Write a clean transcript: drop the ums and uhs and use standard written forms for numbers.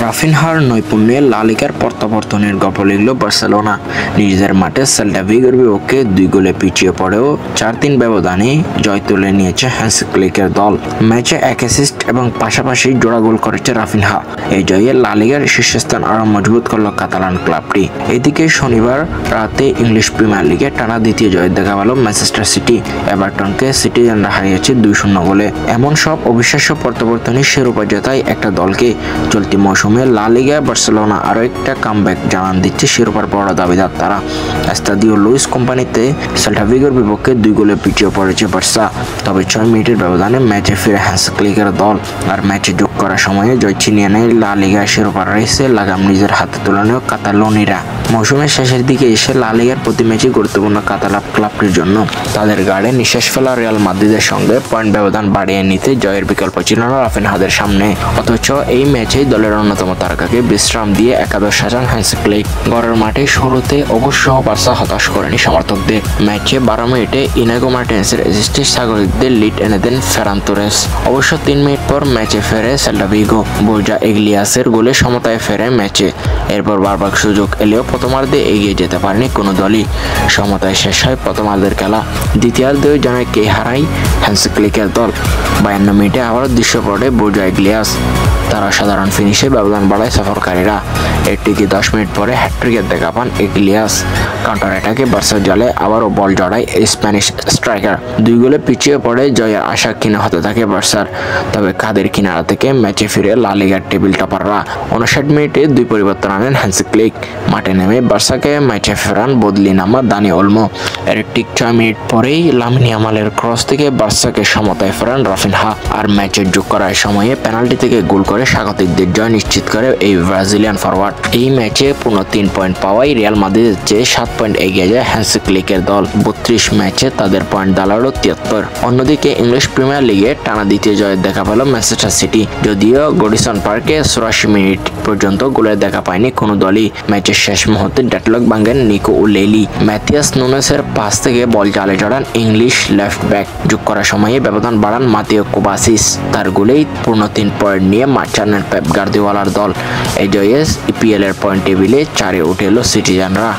রাফিনহার নৈপুণ্যে লা লিগার প্রত্যাবর্তনের গল্প লিখল বার্সেলোনা। নিজেদের মাঠে সেল্টা ভিগোর বিপক্ষে 2 গোলে পিছিয়ে পড়েও 4-3 ব্যবধানে জয় তুলে নিয়েছে হ্যান্স ফ্লিকের দল। ম্যাচে 1 অ্যাসিস্ট এবং পাশাপাশি জোড়া গোল করেছে রাফিনহা। এই জয়ে লা লিগার শীর্ষস্থান আরও মজবুত করল কাতালান ক্লাবটি। এদিকে শনিবার রাতে ইংলিশ প্রিমিয়ার লিগে টানা দ্বিতীয় জয় দেখা গেল ম্যানচেস্টার সিটি। এভারটনকে সিটিজেনরা হারিয়েছে 2-0 গোলে। এমন সব অবিশ্বাস্য প্রত্যাবর্তনের শিরোপা জেতায় একটা দলকে চলতি মৌসুমে লা লিগায় বার্সেলোনা আরও একটা কামব্যাক জানান দিচ্ছে শিরোপার বড় দাবিদার তারা। এস্তাদিও লুইস কোম্পানিতে সেল্টা ভিগোর বিপক্ষে 2 গোলে পিছিয়ে পড়েছে বার্সা। তবে 6 মিনিটের ব্যবধানে ম্যাচে ফিরে হ্যান্স ফ্লিকের দল। আর ম্যাচে যোগ করার সময়ে জয় ছিনিয়ে নেয় লা লিগায় শিরোপার রেসে লাগাম নিজের হাতে তুলে নেয় কাতালোনিরা। মৌসুমের শেষের দিকে এসে লা লিগার প্রতি ম্যাচে গুরুত্বপূর্ণ কাতালা ক্লাবটির জন্য তাদের গার্ডে নিঃশ্বাস ফেলা রিয়াল মাদ্রিদের সঙ্গে পয়েন্ট ব্যবধান বাড়িয়ে নিতে জয়ের বিকল্প ছিল না রাফিনহাদের সামনে। অথচ এই ম্যাচেই দলের অন্যতম তারকাকে বিশ্রাম দিয়ে একাদশ সাজান হ্যান্স ফ্লিক। ঘরের মাঠে শুরুতে অবশ্য বার্সা হতাশ করেনি সমর্থকদের। ম্যাচে 12 মিনিটে ইনাগো মার্টিনেসের অ্যাসিস্টে স্বাগতিকদের লিড এনে দেন ফেরান তোরেস। অবশ্য 3 মিনিট পর ম্যাচে ফেরে সেল্টা ভিগো। বোর্জা ইগলিয়াসের গোলে সমতায় ফেরে ম্যাচে। এরপর বারবার সুযোগ এলেও প্রথমার্ধে এগিয়ে যেতে পারেনি কোনো দলই। সমতায় শেষ হয় প্রথমার্ধের খেলা। দ্বিতীয়ার্ধেও যেন কে হারায় হ্যান্স ফ্লিকের দল। 52 মিনিটে আবারও দৃশ্য পড়ে বোর্জা ইগলিয়াস। তারা সাধারণ ফিনিশে ব্যবধান বাড়ায় সফরকারীরা। এর ঠিকই 10 মিনিট পরে হ্যাট্রিকের দেখা পান ইগলিয়াস। কাউন্টার অ্যাটাকে বার্সার জালে আবারও বল জড়ায় স্প্যানিশ স্ট্রাইকার। 2 গোলে পিছিয়ে পড়ে জয়ের আশা ক্ষীণ হতে থাকে বার্সার। তবে কাদের কিনারা থেকে ম্যাচে ফিরে লা লিগার টেবিল টপাররা। 59 মিনিটে 2 পরিবর্তন আনেন হ্যান্স ফ্লিক। মাঠে নেমে বার্সাকে ম্যাচে ফেরান বদলি নামা দানি ওলমো। এর ঠিক 6 মিনিট পরেই লামিন ইয়ামালের ক্রস থেকে বার্সাকে সমতায় ফেরান রাফিনহা। আর ম্যাচের যোগ করার সময়ে পেনাল্টি থেকে গোল করে স্বাগতিকদের জয় নিশ্চিত করে এই ব্রাজিলিয়ান ফরওয়ার্ড। এই ম্যাচে পুরো 3 পয়েন্ট পাওয়ায় রিয়াল মাদ্রিদের চেয়ে 7 পয়েন্ট এগিয়ে যায় হ্যান্স ফ্লিকের দল। 32 ম্যাচে তাদের পয়েন্ট দাঁড়ালো 73। অন্যদিকে ইংলিশ প্রিমিয়ার লিগে টানা দ্বিতীয় জয়ের দেখা পেল ম্যানচেস্টার সিটি। যদিও গডিসন পার্কে 84 মিনিট পর্যন্ত গোলের দেখা পায়নি কোনো দলই। ম্যাচের শেষ মুহূর্তে ডেডলক ভাঙেন নিকো উলেলি। ম্যাথিয়াস নুনেসের পাস থেকে বল জালে জড়ান ইংলিশ লেফট ব্যাক। যোগ করার সময়ে ব্যবধান বাড়ান মাতিও কোবাসিস। তার গোলেই পূর্ণ 3 পয়েন্ট নিয়ে মাঠ ছাড়েন পেপ গার্দিওলার দল। এই জয়ে ইপিএল এর পয়েন্ট টেবিলে 4-এ উঠে এলো সিটিজেনরা।